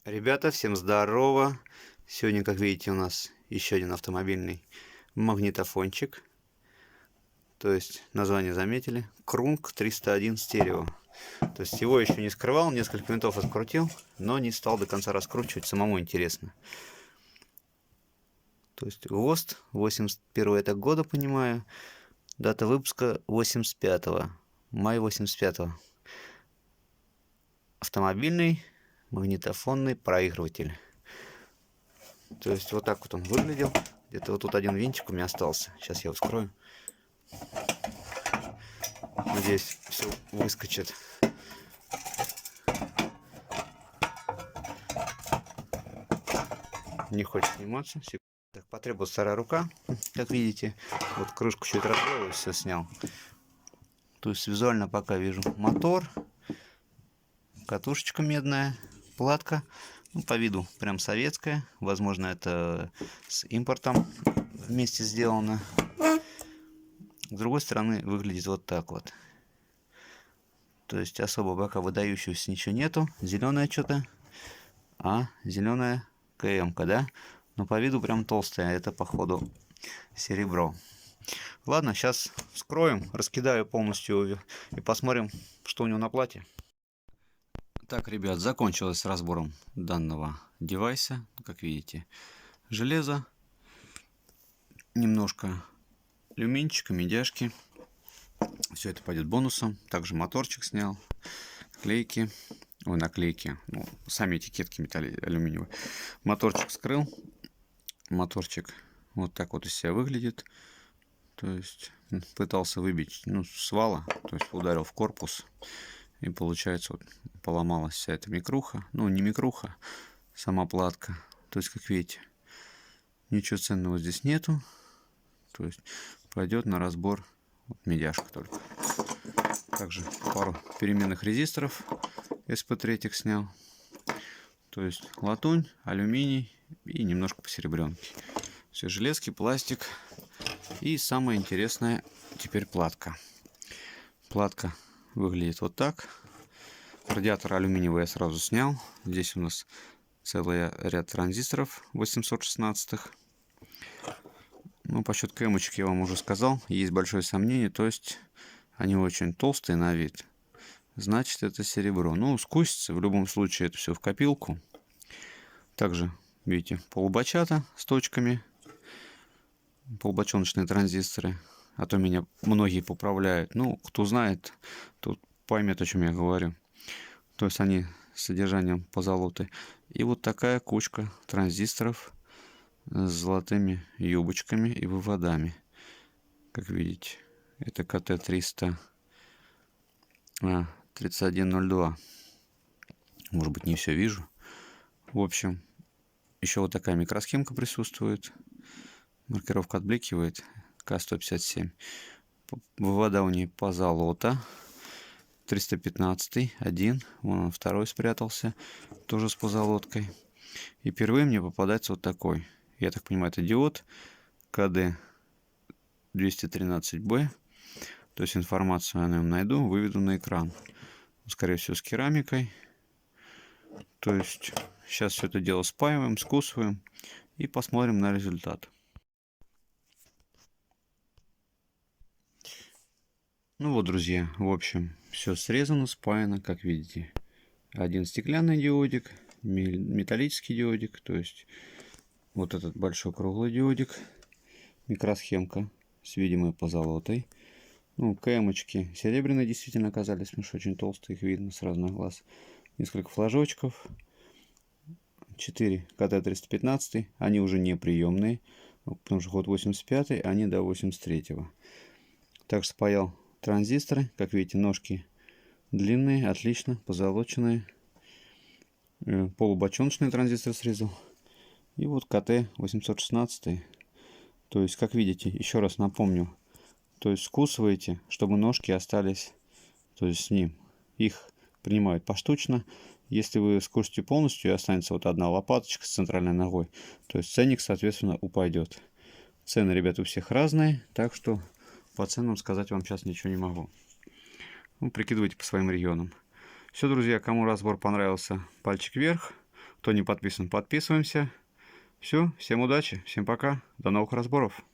Ребята, всем здорово! Сегодня, как видите, у нас еще один автомобильный магнитофончик. То есть, название заметили. Крунг 301 стерео. То есть, его еще не скрывал, несколько винтов открутил, но не стал до конца раскручивать, самому интересно. То есть, ГОСТ 81 это года, понимаю. Дата выпуска 85-го. Май 85-го. Автомобильный магнитофонный проигрыватель. То есть вот так вот он выглядел. Где-то вот тут один винтик у меня остался. Сейчас я его вскрою. Надеюсь, все выскочит. Не хочет сниматься. Так, потребовалась вторая рука, как видите. Вот крышку чуть разбил и все снял. То есть визуально пока вижу мотор, катушечка медная, платка. Ну, по виду прям советская. Возможно, это с импортом вместе сделано. С другой стороны выглядит вот так вот. То есть особо пока выдающегося ничего нету. Зеленое что-то. Зеленая КМ-ка, да? Но по виду прям толстая. Это походу серебро. Ладно, сейчас вскроем, раскидаю полностью и посмотрим, что у него на плате. Так, ребят, закончилось с разбором данного девайса. Как видите, железо, немножко алюминчика, медяшки. Все это пойдет бонусом. Также моторчик снял, клейки. Ой, наклейки. Ну, сами этикетки алюминиевые. Моторчик скрыл. Моторчик вот так вот из себя выглядит. То есть пытался выбить, ну, с вала. То есть ударил в корпус. И получается вот поломалась вся эта микруха. Ну, не микруха, сама платка. То есть, как видите, ничего ценного здесь нету. То есть пойдет на разбор вот медяшка только. Также пару переменных резисторов SP3 снял. То есть латунь, алюминий и немножко посеребренки. Все железки, пластик. И самое интересное теперь платка. Платка выглядит вот так. Радиатор алюминиевый я сразу снял. Здесь у нас целый ряд транзисторов 816. Ну, по счету кэмочек я вам уже сказал. Есть большое сомнение. То есть они очень толстые на вид. Значит, это серебро. Ну, скусится. В любом случае, это все в копилку. Также, видите, полубачата с точками. Полубочоночные транзисторы. А то меня многие поправляют. Ну, кто знает, тот поймет, о чем я говорю. То есть они с содержанием позолоты. И вот такая кучка транзисторов с золотыми юбочками и выводами. Как видите, это КТ-300 3102. Может быть, не все вижу. В общем, еще вот такая микросхемка присутствует. Маркировка отбликивает. К157. Вывода у нее позолота. 315 один. Вон он, второй спрятался. Тоже с позолоткой. И впервые мне попадается вот такой. Я так понимаю, это диод КД 213Б. То есть информацию я на нем найду, выведу на экран. Скорее всего, с керамикой. То есть сейчас все это дело спаиваем, скусываем и посмотрим на результат. Ну вот, друзья, в общем, все срезано, спаяно, как видите. Один стеклянный диодик, металлический диодик, то есть вот этот большой круглый диодик, микросхемка с видимой позолотой. Ну, КМочки серебряные действительно оказались, потому что очень толстые, их видно сразу на глаз. Несколько флажочков. 4 КТ-315, они уже не приемные, потому что ход 85, они до 83. Также спаял транзисторы, как видите, ножки длинные, отлично, позолоченные. Полубочоночный транзистор срезал. И вот КТ-816. То есть, как видите, еще раз напомню, то есть скусываете, чтобы ножки остались, то есть с ним. Их принимают поштучно. Если вы скусите полностью и останется вот одна лопаточка с центральной ногой, то есть ценник, соответственно, упадет. Цены, ребята, у всех разные, так что по ценам сказать вам сейчас ничего не могу. Ну, прикидывайте по своим регионам. Все, друзья, кому разбор понравился, пальчик вверх. Кто не подписан, подписываемся. Все, всем удачи, всем пока, до новых разборов.